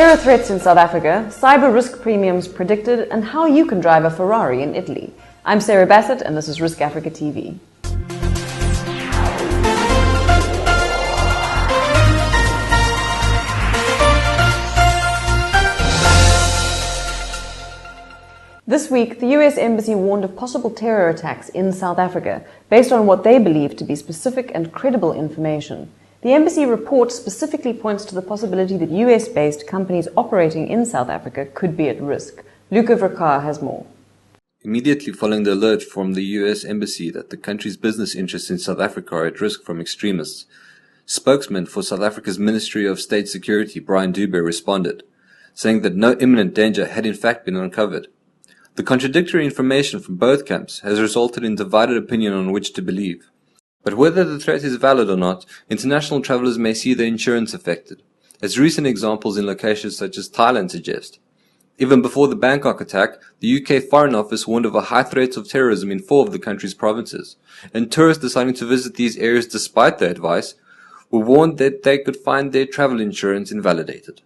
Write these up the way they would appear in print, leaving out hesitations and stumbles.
Terror threats in South Africa, cyber risk premiums predicted, and how you can drive a Ferrari in Italy. I'm Sarah Bassett, and this is Risk Africa TV. This week, the US Embassy warned of possible terror attacks in South Africa, based on what they believe to be specific and credible information. The Embassy report specifically points to the possibility that US-based companies operating in South Africa could be at risk. Riccardo Raciti has more. Immediately following the alert from the US Embassy that the country's business interests in South Africa are at risk from extremists, spokesman for South Africa's Ministry of State Security, Brian Dube, responded, saying that no imminent danger had in fact been uncovered. The contradictory information from both camps has resulted in divided opinion on which to believe. But whether the threat is valid or not, international travelers may see their insurance affected, as recent examples in locations such as Thailand suggest. Even before the Bangkok attack, the UK Foreign Office warned of a high threat of terrorism in 4 of the country's provinces, and tourists deciding to visit these areas despite their advice were warned that they could find their travel insurance invalidated.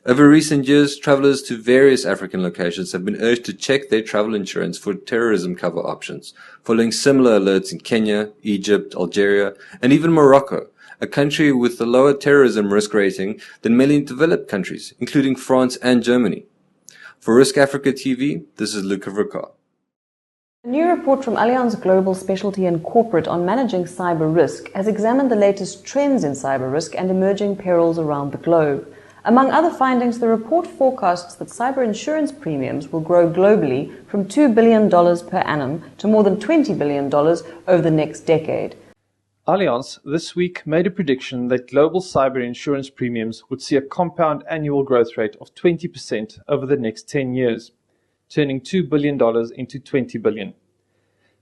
Over recent years, travelers to various African locations have been urged to check their travel insurance for terrorism cover options, following similar alerts in Kenya, Egypt, Algeria, and even Morocco, a country with a lower terrorism risk rating than many developed countries, including France and Germany. For Risk Africa TV, this is Riccardo Raciti. A new report from Allianz Global Specialty and Corporate on managing cyber risk has examined the latest trends in cyber risk and emerging perils around the globe. Among other findings, the report forecasts that cyber insurance premiums will grow globally from $2 billion per annum to more than $20 billion over the next decade. Allianz this week made a prediction that global cyber insurance premiums would see a compound annual growth rate of 20% over the next 10 years, turning $2 billion into $20 billion.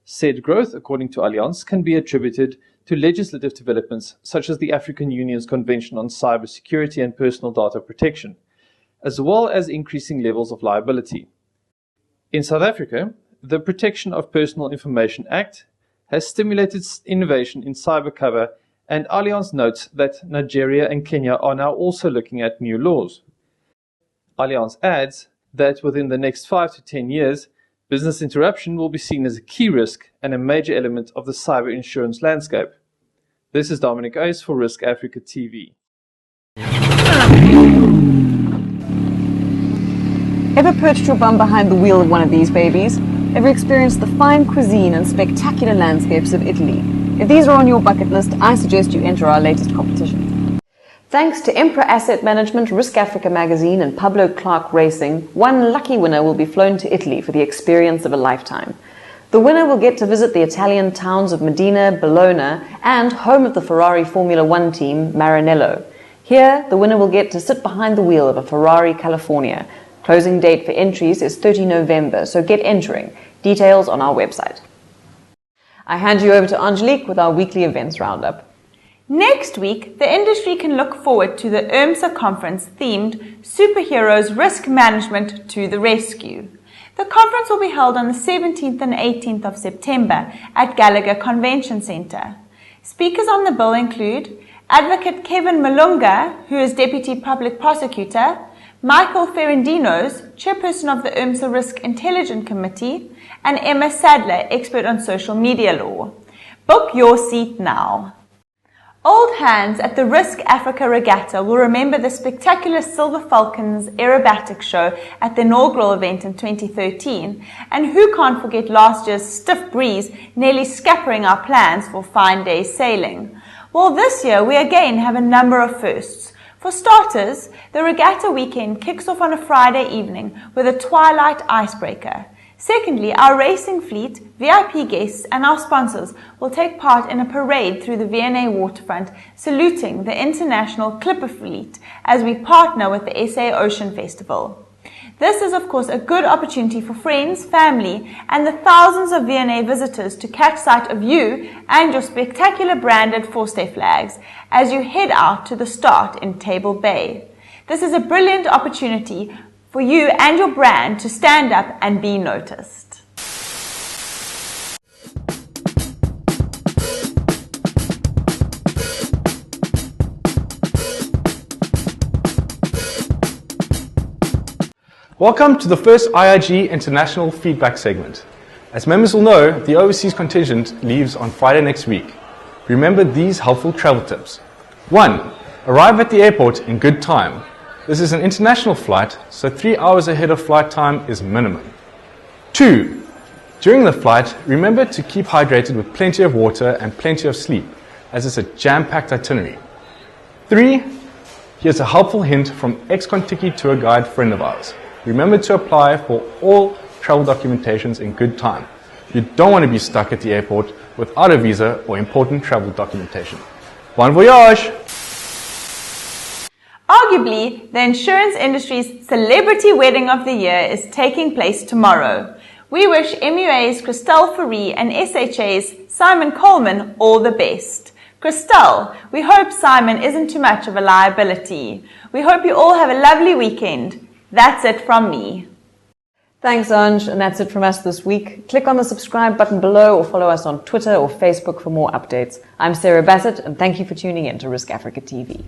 Said growth, according to Allianz, can be attributed to legislative developments such as the African Union's Convention on Cyber Security and Personal Data Protection, as well as increasing levels of liability. In South Africa, the Protection of Personal Information Act has stimulated innovation in cyber cover, and Allianz notes that Nigeria and Kenya are now also looking at new laws. Allianz adds that within the next 5 to 10 years, business interruption will be seen as a key risk and a major element of the cyber insurance landscape. This is Dominic Ace for Risk Africa TV. Ever perched your bum behind the wheel of one of these babies? Ever experienced the fine cuisine and spectacular landscapes of Italy? If these are on your bucket list, I suggest you enter our latest competition. Thanks to Emperor Asset Management, Risk Africa Magazine, and Pablo Clark Racing, one lucky winner will be flown to Italy for the experience of a lifetime. The winner will get to visit the Italian towns of Modena, Bologna, and home of the Ferrari Formula One team, Maranello. Here, the winner will get to sit behind the wheel of a Ferrari California. Closing date for entries is 30 November, so get entering. Details on our website. I hand you over to Angelique with our weekly events roundup. Next week, the industry can look forward to the IRMSA conference themed Superheroes Risk Management to the Rescue. The conference will be held on the 17th and 18th of September at Gallagher Convention Centre. Speakers on the bill include Advocate Kevin Malunga, who is Deputy Public Prosecutor, Michael Ferrandinos, Chairperson of the IRMSA Risk Intelligence Committee, and Emma Sadler, expert on social media law. Book your seat now. Old hands at the Risk Africa Regatta will remember the spectacular Silver Falcons aerobatic show at the inaugural event in 2013, and who can't forget last year's stiff breeze nearly scappering our plans for fine day sailing. Well, this year we again have a number of firsts. For starters, the regatta weekend kicks off on a Friday evening with a twilight icebreaker. Secondly, our racing fleet, VIP guests and our sponsors will take part in a parade through the V&A waterfront, saluting the International Clipper Fleet as we partner with the SA Ocean Festival. This is of course a good opportunity for friends, family and the thousands of V&A visitors to catch sight of you and your spectacular branded forestay flags as you head out to the start in Table Bay. This is a brilliant opportunity for you and your brand to stand up and be noticed. Welcome to the first IIG International feedback segment. As members will know, the overseas contingent leaves on Friday next week. Remember these helpful travel tips. 1. Arrive at the airport in good time. This is an international flight, so 3 hours ahead of flight time is minimum. 2. During the flight, remember to keep hydrated with plenty of water and plenty of sleep, as it's a jam-packed itinerary. 3. Here's a helpful hint from ex-Contiki tour guide friend of ours. Remember to apply for all travel documentations in good time. You don't want to be stuck at the airport without a visa or important travel documentation. Bon voyage! Arguably, the insurance industry's celebrity wedding of the year is taking place tomorrow. We wish MUA's Christelle Ferry and SHA's Simon Coleman all the best. Christelle, we hope Simon isn't too much of a liability. We hope you all have a lovely weekend. That's it from me. Thanks, Anj, and that's it from us this week. Click on the subscribe button below or follow us on Twitter or Facebook for more updates. I'm Sarah Bassett, and thank you for tuning in to Risk Africa TV.